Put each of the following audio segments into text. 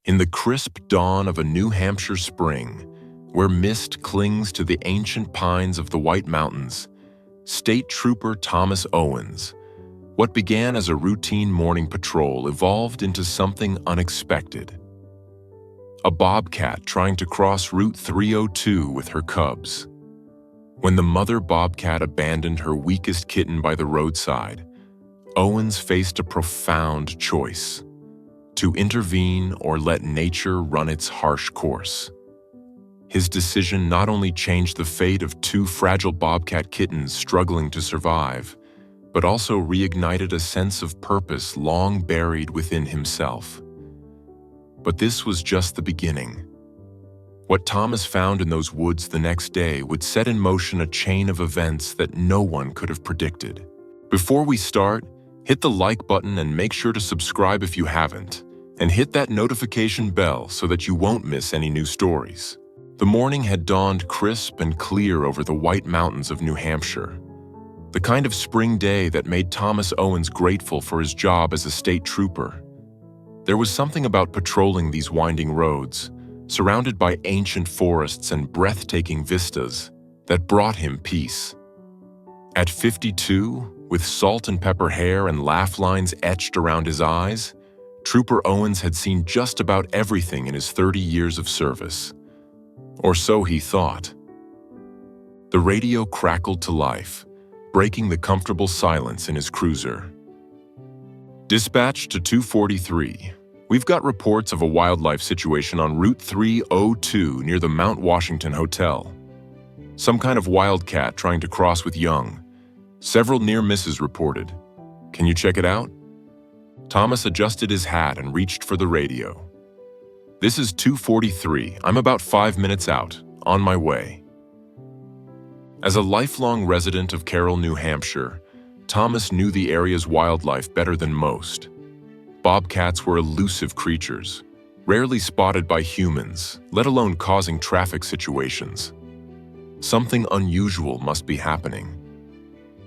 In the crisp dawn of a New Hampshire spring, where mist clings to the ancient pines of the White Mountains, State Trooper Thomas Owens, what began as a routine morning patrol evolved into something unexpected. A bobcat trying to cross Route 302 with her cubs. When the mother bobcat abandoned her weakest kitten by the roadside, Owens faced a profound choice: to intervene or let nature run its harsh course. His decision not only changed the fate of two fragile bobcat kittens struggling to survive, but also reignited a sense of purpose long buried within himself. But this was just the beginning. What Thomas found in those woods the next day would set in motion a chain of events that no one could have predicted. Before we start, hit the like button and make sure to subscribe if you haven't, and hit that notification bell so that you won't miss any new stories. The morning had dawned crisp and clear over the White Mountains of New Hampshire, the kind of spring day that made Thomas Owens grateful for his job as a state trooper. There was something about patrolling these winding roads, surrounded by ancient forests and breathtaking vistas, that brought him peace. At 52, with salt and pepper hair and laugh lines etched around his eyes, Trooper Owens had seen just about everything in his 30 years of service. Or so he thought. The radio crackled to life, breaking the comfortable silence in his cruiser. Dispatch to 243. We've got reports of a wildlife situation on Route 302 near the Mount Washington Hotel. Some kind of wildcat trying to cross with young. Several near misses reported. Can you check it out? Thomas adjusted his hat and reached for the radio. This is 243. I'm about 5 minutes out, on my way. As a lifelong resident of Carroll, New Hampshire, Thomas knew the area's wildlife better than most. Bobcats were elusive creatures, rarely spotted by humans, let alone causing traffic situations. Something unusual must be happening.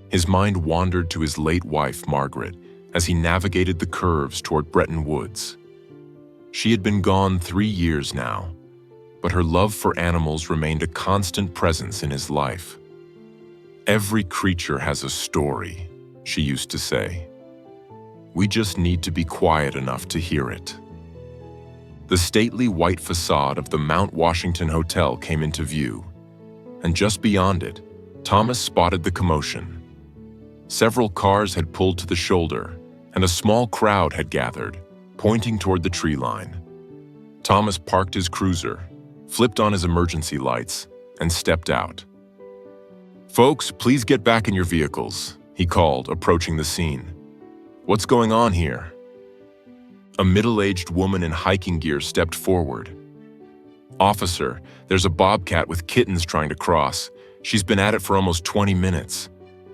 His mind wandered to his late wife, Margaret, as he navigated the curves toward Bretton Woods. She had been gone 3 years now, but her love for animals remained a constant presence in his life. "Every creature has a story," she used to say. "We just need to be quiet enough to hear it." The stately white facade of the Mount Washington Hotel came into view, and just beyond it, Thomas spotted the commotion. Several cars had pulled to the shoulder, and a small crowd had gathered, pointing toward the tree line. Thomas parked his cruiser, flipped on his emergency lights, and stepped out. "Folks, please get back in your vehicles," he called, approaching the scene. "What's going on here?" A middle-aged woman in hiking gear stepped forward. "Officer, there's a bobcat with kittens trying to cross. She's been at it for almost 20 minutes.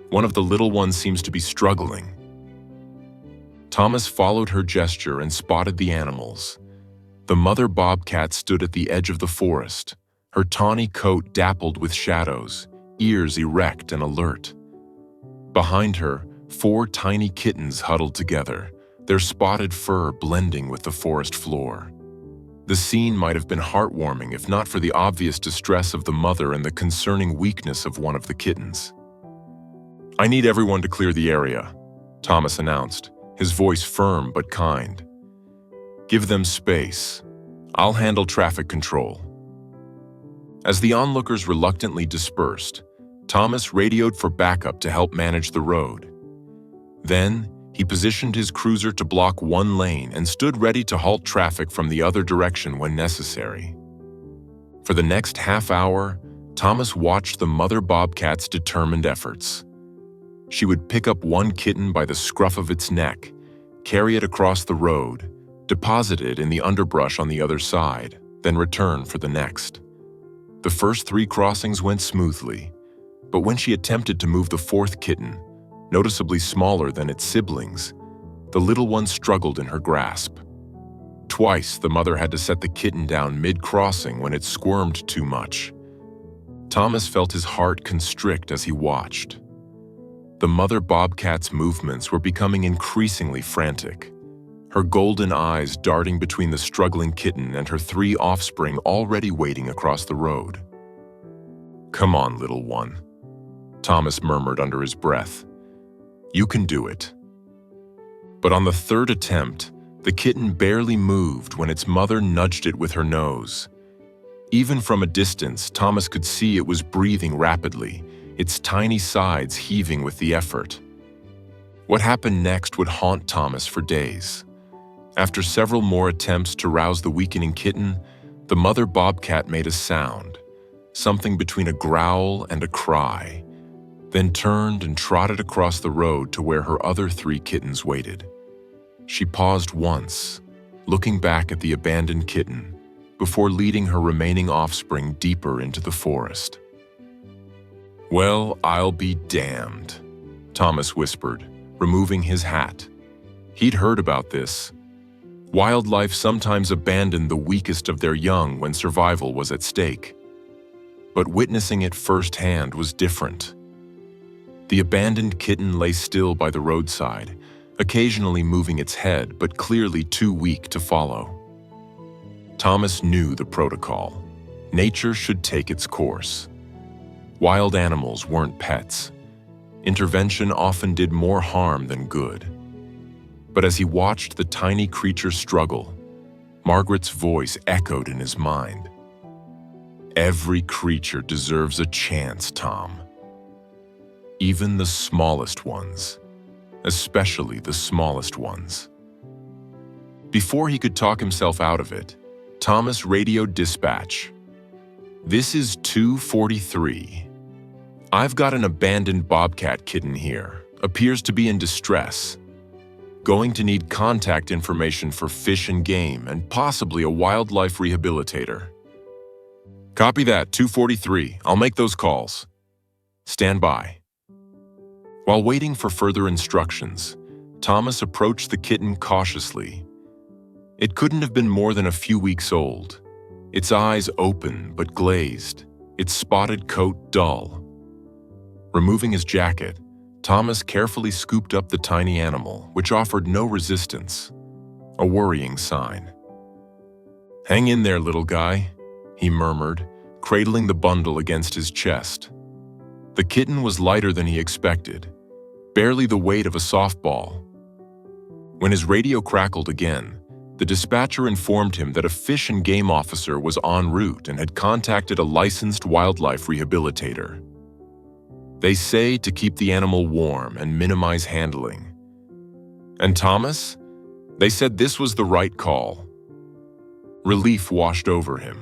One of the little ones seems to be struggling." Thomas followed her gesture and spotted the animals. The mother bobcat stood at the edge of the forest, her tawny coat dappled with shadows, ears erect and alert. Behind her, 4 tiny kittens huddled together, their spotted fur blending with the forest floor. The scene might have been heartwarming if not for the obvious distress of the mother and the concerning weakness of one of the kittens. "I need everyone to clear the area," Thomas announced, his voice firm but kind. "Give them space. I'll handle traffic control." As the onlookers reluctantly dispersed, Thomas radioed for backup to help manage the road. Then, he positioned his cruiser to block one lane and stood ready to halt traffic from the other direction when necessary. For the next half hour, Thomas watched the mother bobcat's determined efforts. She would pick up one kitten by the scruff of its neck, carry it across the road, deposit it in the underbrush on the other side, then return for the next. The first 3 crossings went smoothly, but when she attempted to move the 4th kitten, noticeably smaller than its siblings, the little one struggled in her grasp. Twice, the mother had to set the kitten down mid-crossing when it squirmed too much. Thomas felt his heart constrict as he watched. The mother bobcat's movements were becoming increasingly frantic. her golden eyes darting between the struggling kitten and her 3 offspring already waiting across the road. "Come on, little one," Thomas murmured under his breath. "You can do it." But on the 3rd attempt, the kitten barely moved when its mother nudged it with her nose. Even from a distance, Thomas could see it was breathing rapidly, its tiny sides heaving with the effort. What happened next would haunt Thomas for days. After several more attempts to rouse the weakening kitten, the mother bobcat made a sound, something between a growl and a cry, then turned and trotted across the road to where her other 3 kittens waited. She paused once, looking back at the abandoned kitten, before leading her remaining offspring deeper into the forest. "Well, I'll be damned," Thomas whispered, removing his hat. He'd heard about this. Wildlife sometimes abandoned the weakest of their young when survival was at stake. But witnessing it firsthand was different. The abandoned kitten lay still by the roadside, occasionally moving its head, but clearly too weak to follow. Thomas knew the protocol. Nature should take its course. Wild animals weren't pets. Intervention often did more harm than good. But as he watched the tiny creature struggle, Margaret's voice echoed in his mind. "Every creature deserves a chance, Tom. Even the smallest ones, especially the smallest ones." Before he could talk himself out of it, Thomas radioed dispatch. "This is 243. I've got an abandoned bobcat kitten here. Appears to be in distress. Going to need contact information for Fish and Game and possibly a wildlife rehabilitator." "Copy that, 243. I'll make those calls. Stand by." While waiting for further instructions, Thomas approached the kitten cautiously. It couldn't have been more than a few weeks old, its eyes open but glazed, its spotted coat dull. Removing his jacket, Thomas carefully scooped up the tiny animal, which offered no resistance, a worrying sign. "Hang in there, little guy," he murmured, cradling the bundle against his chest. The kitten was lighter than he expected, barely the weight of a softball. When his radio crackled again, the dispatcher informed him that a Fish and Game officer was en route and had contacted a licensed wildlife rehabilitator. They say to keep the animal warm and minimize handling. And Thomas? They said this was the right call. Relief washed over him.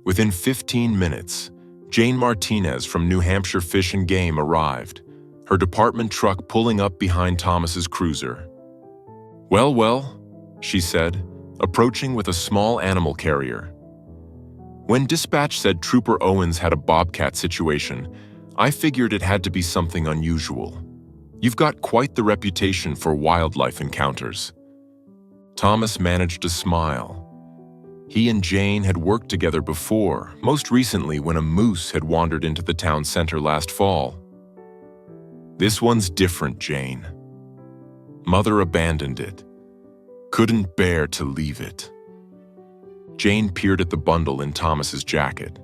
Within 15 minutes, Jane Martinez from New Hampshire Fish and Game arrived, her department truck pulling up behind Thomas's cruiser. Well, she said, approaching with a small animal carrier. When dispatch said Trooper Owens had a bobcat situation, I figured it had to be something unusual. You've got quite the reputation for wildlife encounters." Thomas managed to smile. He and Jane had worked together before, most recently when a moose had wandered into the town center last fall. "This one's different, Jane. Mother abandoned it. Couldn't bear to leave it." Jane peered at the bundle in Thomas's jacket.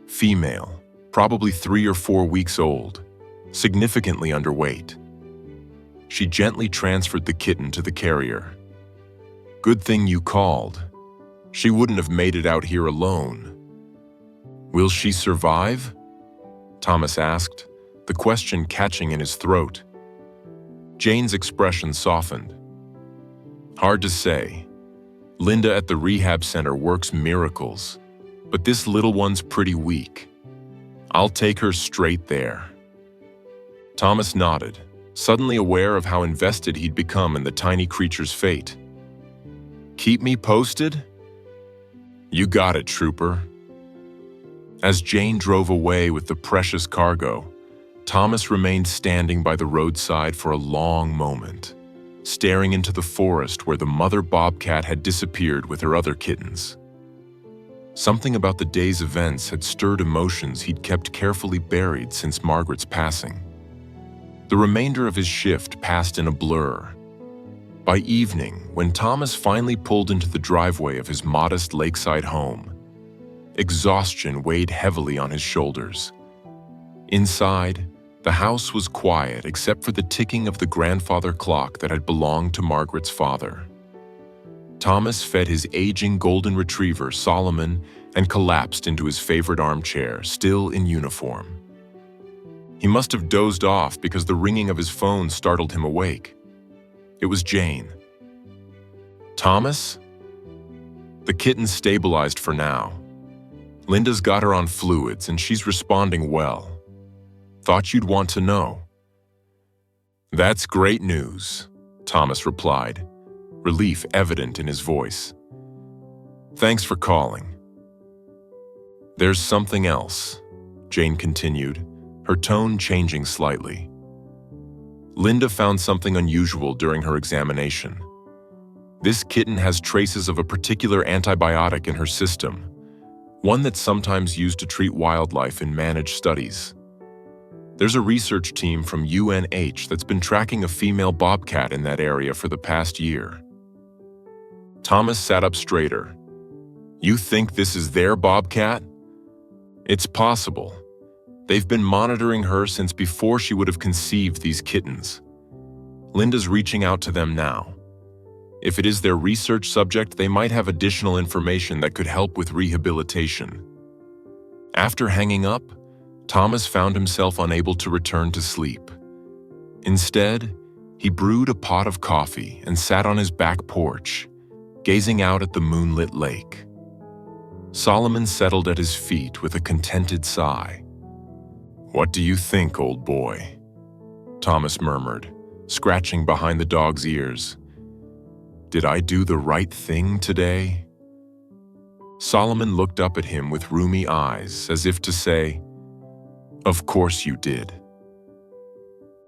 Female, probably 3 or 4 weeks old, significantly underweight. She gently transferred the kitten to the carrier. "Good thing you called. She wouldn't have made it out here alone." "Will she survive?" Thomas asked, the question catching in his throat. Jane's expression softened. "Hard to say. Linda at the rehab center works miracles, but this little one's pretty weak. I'll take her straight there." Thomas nodded, suddenly aware of how invested he'd become in the tiny creature's fate. "Keep me posted?" "You got it, Trooper." As Jane drove away with the precious cargo, Thomas remained standing by the roadside for a long moment, staring into the forest where the mother bobcat had disappeared with her other kittens. Something about the day's events had stirred emotions he'd kept carefully buried since Margaret's passing. The remainder of his shift passed in a blur. By evening, when Thomas finally pulled into the driveway of his modest lakeside home, exhaustion weighed heavily on his shoulders. Inside, the house was quiet except for the ticking of the grandfather clock that had belonged to Margaret's father. Thomas fed his aging golden retriever, Solomon, and collapsed into his favorite armchair, still in uniform. He must have dozed off because the ringing of his phone startled him awake. It was Jane. "Thomas?" The kitten stabilized for now. Linda's got her on fluids and she's responding well. Thought you'd want to know. "That's great news," Thomas replied, relief evident in his voice. "Thanks for calling." "There's something else," Jane continued, her tone changing slightly. "Linda found something unusual during her examination. This kitten has traces of a particular antibiotic in her system, one that's sometimes used to treat wildlife in managed studies. There's a research team from UNH that's been tracking a female bobcat in that area for the past year." Thomas sat up straighter. "You think this is their bobcat?" "It's possible. They've been monitoring her since before she would have conceived these kittens. Linda's reaching out to them now. If it is their research subject, they might have additional information that could help with rehabilitation." After hanging up, Thomas found himself unable to return to sleep. Instead, he brewed a pot of coffee and sat on his back porch, gazing out at the moonlit lake. Solomon settled at his feet with a contented sigh. "What do you think, old boy?" Thomas murmured, scratching behind the dog's ears. "Did I do the right thing today?" Solomon looked up at him with rheumy eyes, as if to say, "Of course you did."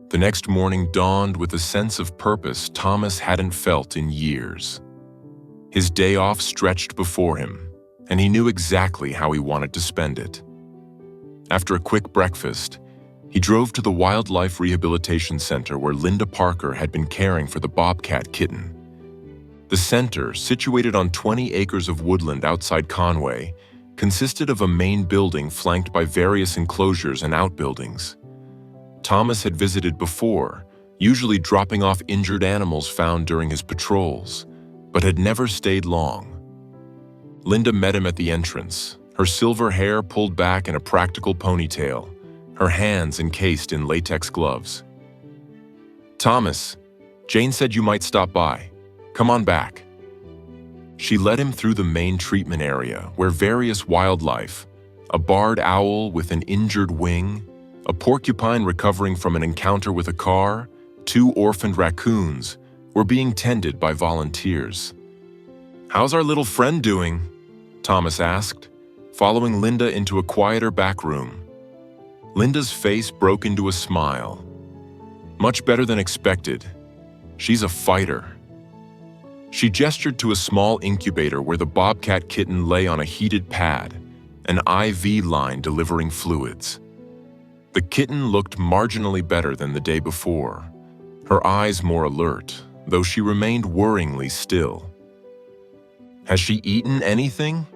The next morning dawned with a sense of purpose Thomas hadn't felt in years. His day off stretched before him, and he knew exactly how he wanted to spend it. After a quick breakfast, he drove to the Wildlife Rehabilitation Center where Linda Parker had been caring for the bobcat kitten. The center, situated on 20 acres of woodland outside Conway, consisted of a main building flanked by various enclosures and outbuildings. Thomas had visited before, usually dropping off injured animals found during his patrols, but had never stayed long. Linda met him at the entrance, her silver hair pulled back in a practical ponytail, her hands encased in latex gloves. "Thomas, Jane said you might stop by. Come on back." She led him through the main treatment area where various wildlife, a barred owl with an injured wing, a porcupine recovering from an encounter with a car, 2 orphaned raccoons, were being tended by volunteers. "How's our little friend doing?" Thomas asked, following Linda into a quieter back room. Linda's face broke into a smile. "Much better than expected. She's a fighter." She gestured to a small incubator where the bobcat kitten lay on a heated pad, an IV line delivering fluids. The kitten looked marginally better than the day before, her eyes more alert, though she remained worryingly still. "Has she eaten anything?"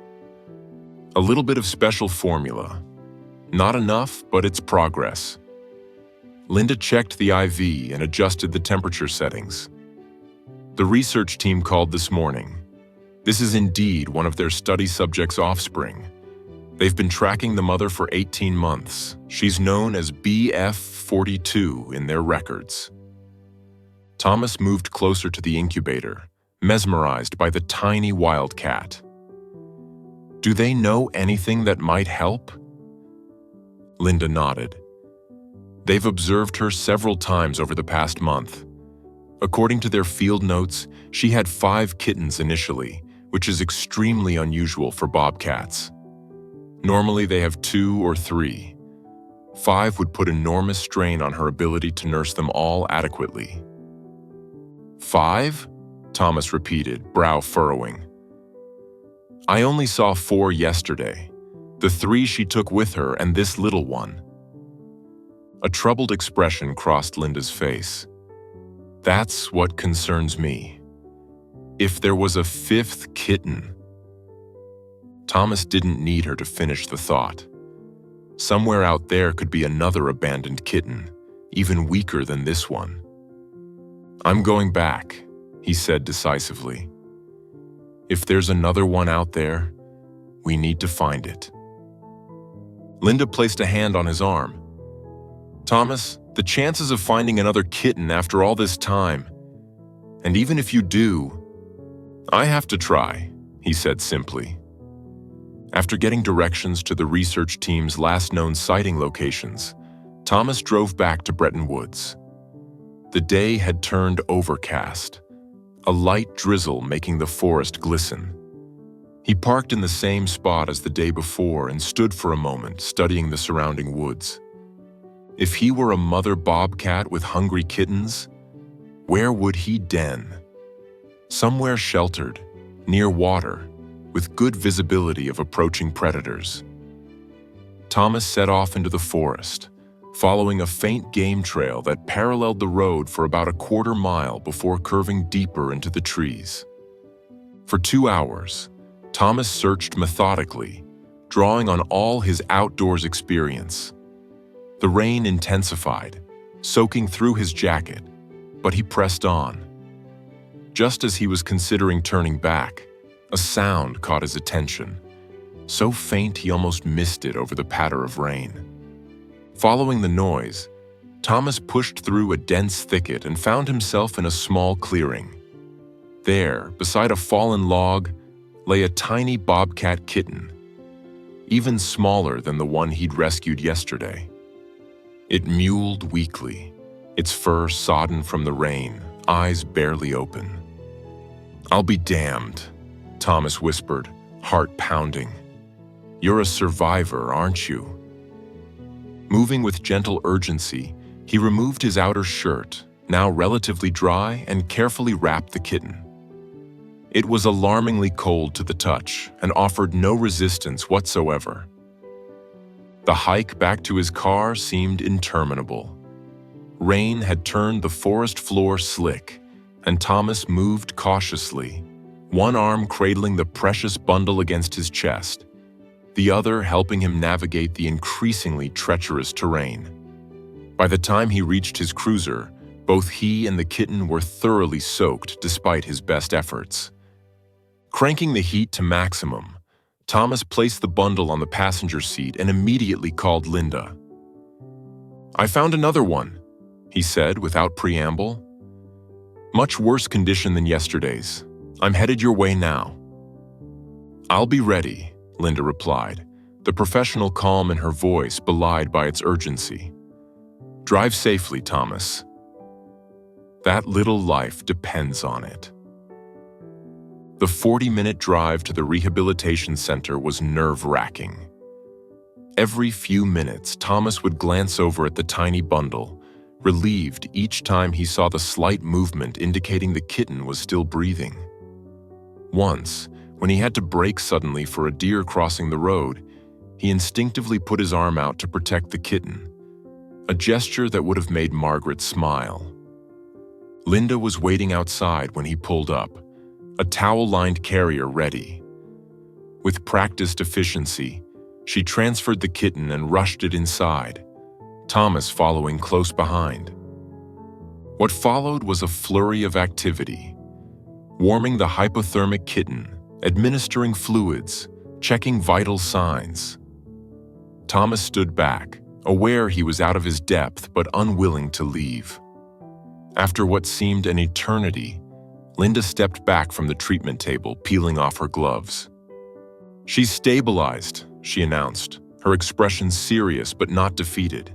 "A little bit of special formula. Not enough, but it's progress." Linda checked the IV and adjusted the temperature settings. "The research team called this morning. This is indeed one of their study subjects' offspring. They've been tracking the mother for 18 months. She's known as BF42 in their records." Thomas moved closer to the incubator, mesmerized by the tiny wildcat. "Do they know anything that might help?" Linda nodded. "They've observed her several times over the past month. According to their field notes, she had 5 kittens initially, which is extremely unusual for bobcats. Normally they have 2 or 3. 5 would put enormous strain on her ability to nurse them all adequately." "5?" Thomas repeated, brow furrowing. "I only saw 4 yesterday, the 3 she took with her and this little one." A troubled expression crossed Linda's face. That's what concerns me. If there was a fifth kitten. Thomas didn't need her to finish the thought. Somewhere out there could be another abandoned kitten, even weaker than this one. I'm going back, he said decisively. If there's another one out there, we need to find it. Linda placed a hand on his arm. Thomas, the chances of finding another kitten after all this time, and even if you do, I have to try, he said simply. After getting directions to the research team's last known sighting locations, Thomas drove back to Bretton Woods. The day had turned overcast, a light drizzle making the forest glisten. He parked in the same spot as the day before and stood for a moment studying the surrounding woods. If he were a mother bobcat with hungry kittens, where would he den? Somewhere sheltered, near water, with good visibility of approaching predators. Thomas set off into the forest, following a faint game trail that paralleled the road for about a quarter mile before curving deeper into the trees. For 2 hours, Thomas searched methodically, drawing on all his outdoors experience. The rain intensified, soaking through his jacket, but he pressed on. Just as he was considering turning back, a sound caught his attention, so faint he almost missed it over the patter of rain. Following the noise, Thomas pushed through a dense thicket and found himself in a small clearing. There, beside a fallen log, lay a tiny bobcat kitten, even smaller than the one he'd rescued yesterday. It mewled weakly, its fur sodden from the rain, eyes barely open. "I'll be damned," Thomas whispered, heart pounding. "You're a survivor, aren't you?" Moving with gentle urgency, he removed his outer shirt, now relatively dry, and carefully wrapped the kitten. It was alarmingly cold to the touch and offered no resistance whatsoever. The hike back to his car seemed interminable. Rain had turned the forest floor slick, and Thomas moved cautiously, one arm cradling the precious bundle against his chest, the other helping him navigate the increasingly treacherous terrain. By the time he reached his cruiser, both he and the kitten were thoroughly soaked despite his best efforts. Cranking the heat to maximum, Thomas placed the bundle on the passenger seat and immediately called Linda. "I found another one," he said without preamble. "Much worse condition than yesterday's. I'm headed your way now." "I'll be ready," Linda replied, the professional calm in her voice belied by its urgency. "Drive safely, Thomas. That little life depends on it." The 40-minute drive to the rehabilitation center was nerve-wracking. Every few minutes, Thomas would glance over at the tiny bundle, relieved each time he saw the slight movement indicating the kitten was still breathing. Once, when he had to brake suddenly for a deer crossing the road, he instinctively put his arm out to protect the kitten, a gesture that would have made Margaret smile. Linda was waiting outside when he pulled up, a towel-lined carrier ready. With practiced efficiency, she transferred the kitten and rushed it inside, Thomas following close behind. What followed was a flurry of activity: warming the hypothermic kitten, administering fluids, checking vital signs. Thomas stood back, aware he was out of his depth but unwilling to leave. After what seemed an eternity, Linda stepped back from the treatment table, peeling off her gloves. "She's stabilized," she announced, her expression serious but not defeated.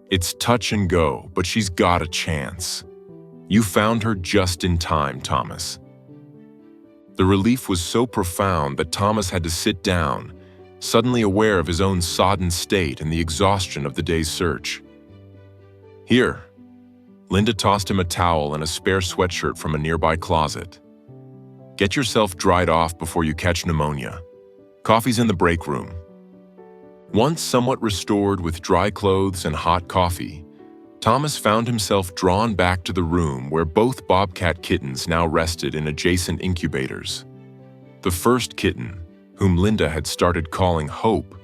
"It's touch and go, but she's got a chance. You found her just in time, Thomas." The relief was so profound that Thomas had to sit down, suddenly aware of his own sodden state and the exhaustion of the day's search. "Here." Linda tossed him a towel and a spare sweatshirt from a nearby closet. "Get yourself dried off before you catch pneumonia. Coffee's in the break room." Once somewhat restored with dry clothes and hot coffee, Thomas found himself drawn back to the room where both Bobcat kittens now rested in adjacent incubators. The first kitten, whom Linda had started calling Hope,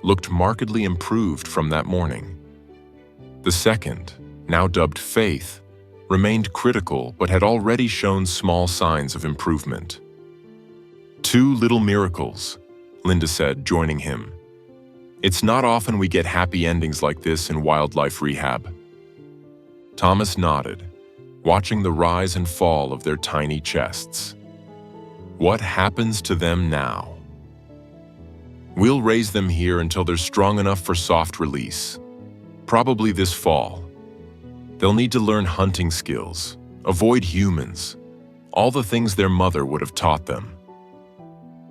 looked markedly improved from that morning. The second, now dubbed Faith, remained critical but had already shown small signs of improvement. "Two little miracles," Linda said, joining him. "It's not often we get happy endings like this in wildlife rehab." Thomas nodded, watching the rise and fall of their tiny chests. "What happens to them now?" "We'll raise them here until they're strong enough for soft release. Probably this fall. They'll need to learn hunting skills, avoid humans, all the things their mother would have taught them."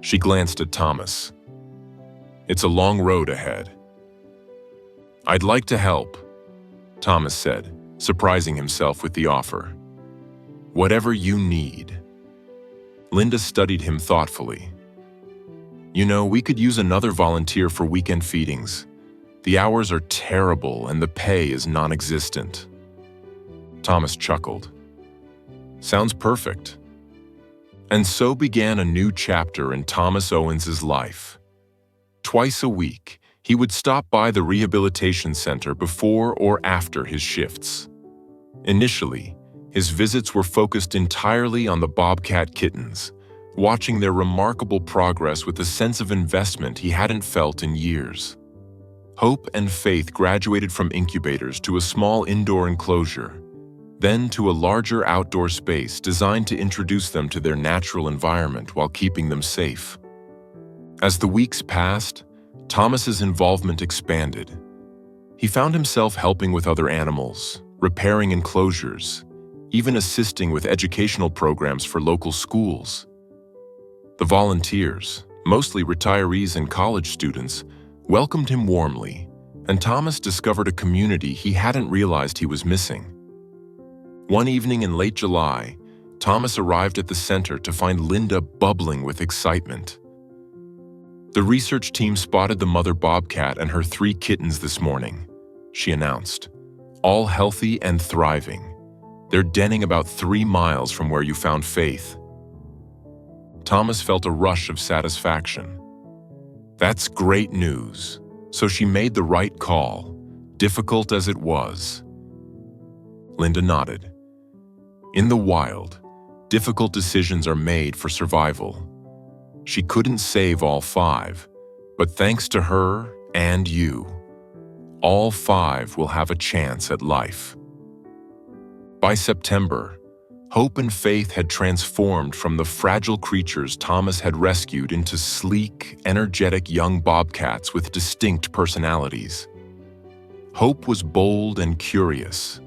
She glanced at Thomas. "It's a long road ahead." "I'd like to help," Thomas said, surprising himself with the offer. "Whatever you need." Linda studied him thoughtfully. "You know, we could use another volunteer for weekend feedings. The hours are terrible and the pay is non-existent." Thomas chuckled. "Sounds perfect." And so began a new chapter in Thomas Owens's life. Twice a week, he would stop by the rehabilitation center before or after his shifts. Initially, his visits were focused entirely on the Bobcat kittens, watching their remarkable progress with a sense of investment he hadn't felt in years. Hope and Faith graduated from incubators to a small indoor enclosure, then to a larger outdoor space designed to introduce them to their natural environment while keeping them safe. As the weeks passed, Thomas's involvement expanded. He found himself helping with other animals, repairing enclosures, even assisting with educational programs for local schools. The volunteers, mostly retirees and college students, welcomed him warmly, and Thomas discovered a community he hadn't realized he was missing. One evening in late July, Thomas arrived at the center to find Linda bubbling with excitement. "The research team spotted the mother Bobcat and her 3 kittens this morning," she announced. "All healthy and thriving. They're denning about 3 miles from where you found Faith." Thomas felt a rush of satisfaction. That's great news. So she made the right call, difficult as it was. Linda nodded. In the wild, difficult decisions are made for survival. She couldn't save all 5, but thanks to her and you, all 5 will have a chance at life. By September, Hope and Faith had transformed from the fragile creatures Thomas had rescued into sleek, energetic young bobcats with distinct personalities. Hope was bold and curious,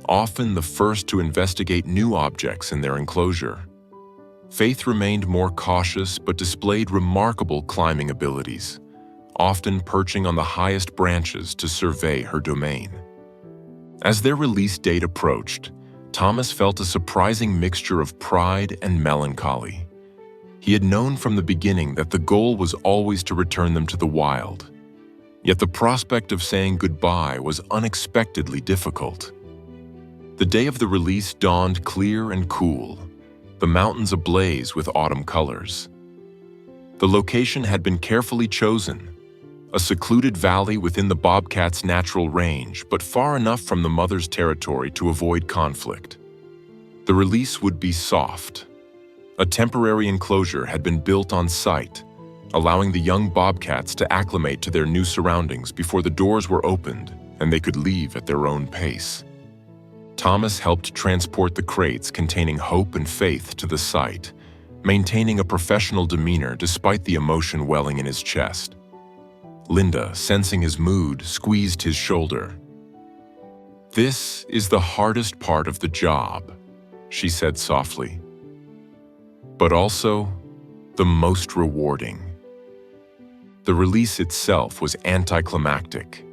often the first to investigate new objects in their enclosure. Faith remained more cautious but displayed remarkable climbing abilities, often perching on the highest branches to survey her domain. As their release date approached, Thomas felt a surprising mixture of pride and melancholy. He had known from the beginning that the goal was always to return them to the wild. Yet the prospect of saying goodbye was unexpectedly difficult. The day of the release dawned clear and cool, the mountains ablaze with autumn colors. The location had been carefully chosen, a secluded valley within the bobcat's natural range, but far enough from the mother's territory to avoid conflict. The release would be soft. A temporary enclosure had been built on site, allowing the young bobcats to acclimate to their new surroundings before the doors were opened and they could leave at their own pace. Thomas helped transport the crates containing Hope and Faith to the site, maintaining a professional demeanor despite the emotion welling in his chest. Linda, sensing his mood, squeezed his shoulder. "This is the hardest part of the job," she said softly, "but also the most rewarding." The release itself was anticlimactic.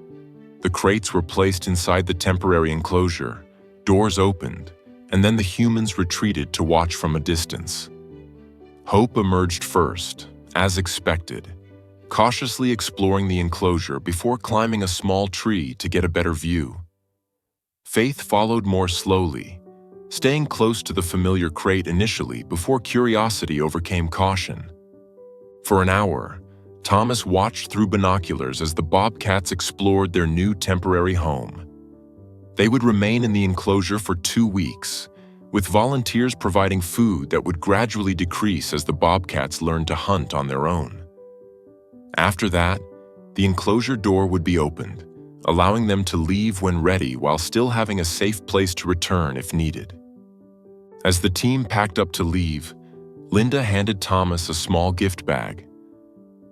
The crates were placed inside the temporary enclosure, doors opened, and then the humans retreated to watch from a distance. Hope emerged first, as expected, cautiously exploring the enclosure before climbing a small tree to get a better view. Faith followed more slowly, staying close to the familiar crate initially before curiosity overcame caution. For an hour, Thomas watched through binoculars as the Bobcats explored their new temporary home. They would remain in the enclosure for 2 weeks, with volunteers providing food that would gradually decrease as the Bobcats learned to hunt on their own. After that, the enclosure door would be opened, allowing them to leave when ready while still having a safe place to return if needed. As the team packed up to leave, Linda handed Thomas a small gift bag,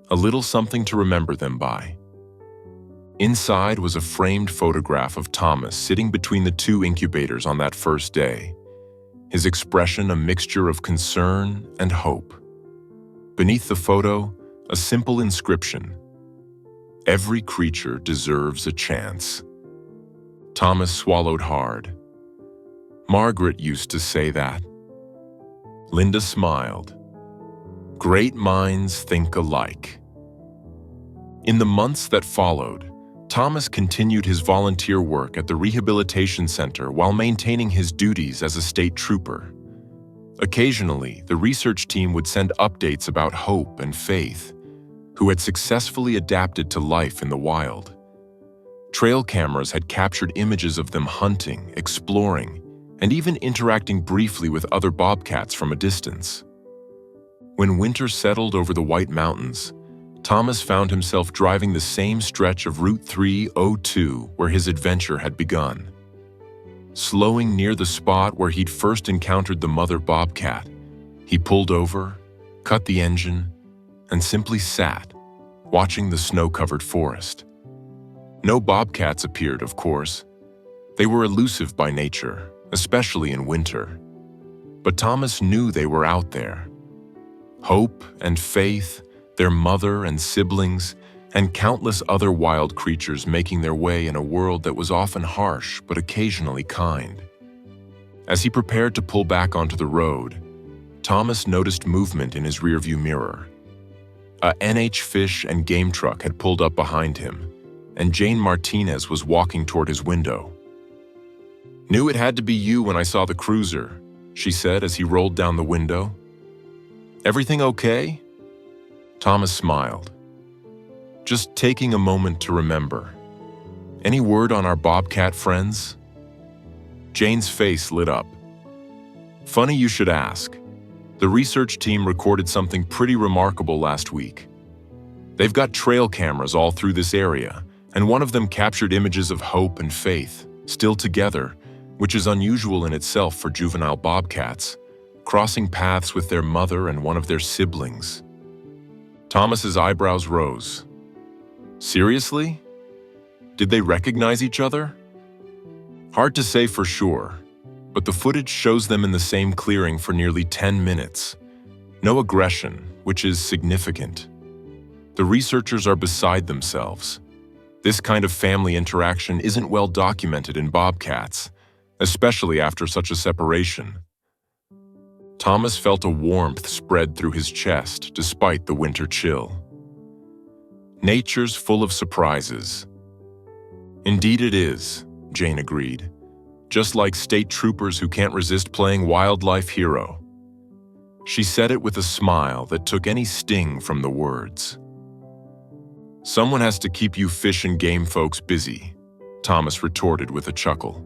a little something to remember them by. Inside was a framed photograph of Thomas sitting between the 2 incubators on that first day, his expression a mixture of concern and hope. Beneath the photo, a simple inscription: "Every creature deserves a chance." Thomas swallowed hard. Margaret used to say that. Linda smiled. Great minds think alike. In the months that followed, Thomas continued his volunteer work at the rehabilitation center while maintaining his duties as a state trooper. Occasionally, the research team would send updates about Hope and Faith, who had successfully adapted to life in the wild. Trail cameras had captured images of them hunting, exploring, and even interacting briefly with other bobcats from a distance. When winter settled over the White Mountains, Thomas found himself driving the same stretch of Route 302 where his adventure had begun. Slowing near the spot where he'd first encountered the mother bobcat, he pulled over, cut the engine, and simply sat, watching the snow-covered forest. No bobcats appeared, of course. They were elusive by nature, especially in winter. But Thomas knew they were out there. Hope and Faith, their mother and siblings, and countless other wild creatures making their way in a world that was often harsh but occasionally kind. As he prepared to pull back onto the road, Thomas noticed movement in his rearview mirror. A NH Fish and game truck had pulled up behind him, and Jane Martinez was walking toward his window. "Knew it had to be you when I saw the cruiser," she said as he rolled down the window. "Everything okay?" Thomas smiled. "Just taking a moment to remember. Any word on our bobcat friends?" Jane's face lit up. "Funny you should ask. The research team recorded something pretty remarkable last week. They've got trail cameras all through this area, and one of them captured images of Hope and Faith, still together, which is unusual in itself for juvenile bobcats, crossing paths with their mother and one of their siblings." Thomas's eyebrows rose. "Seriously? Did they recognize each other?" "Hard to say for sure, but the footage shows them in the same clearing for nearly 10 minutes. No aggression, which is significant. The researchers are beside themselves. This kind of family interaction isn't well documented in bobcats, especially after such a separation." Thomas felt a warmth spread through his chest despite the winter chill. "Nature's full of surprises." "Indeed it is," Jane agreed. "Just like state troopers who can't resist playing wildlife hero." She said it with a smile that took any sting from the words. "Someone has to keep you fish and game folks busy," Thomas retorted with a chuckle.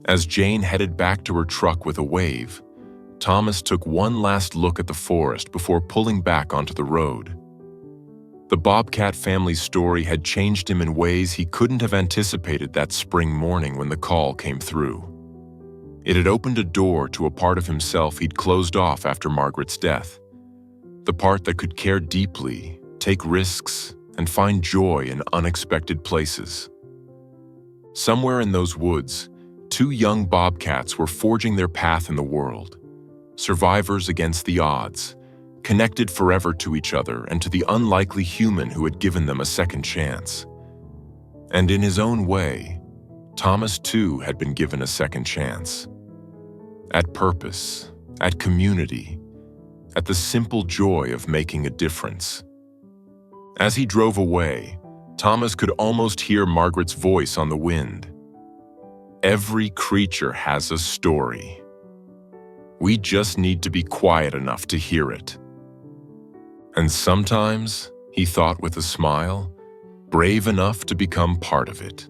As Jane headed back to her truck with a wave, Thomas took one last look at the forest before pulling back onto the road. The Bobcat family's story had changed him in ways he couldn't have anticipated that spring morning when the call came through. It had opened a door to a part of himself he'd closed off after Margaret's death. The part that could care deeply, take risks, and find joy in unexpected places. Somewhere in those woods, 2 young bobcats were forging their path in the world. Survivors against the odds, connected forever to each other and to the unlikely human who had given them a second chance. And in his own way, Thomas too had been given a second chance. At purpose, at community, at the simple joy of making a difference. As he drove away, Thomas could almost hear Margaret's voice on the wind. Every creature has a story. We just need to be quiet enough to hear it. And sometimes, he thought with a smile, brave enough to become part of it.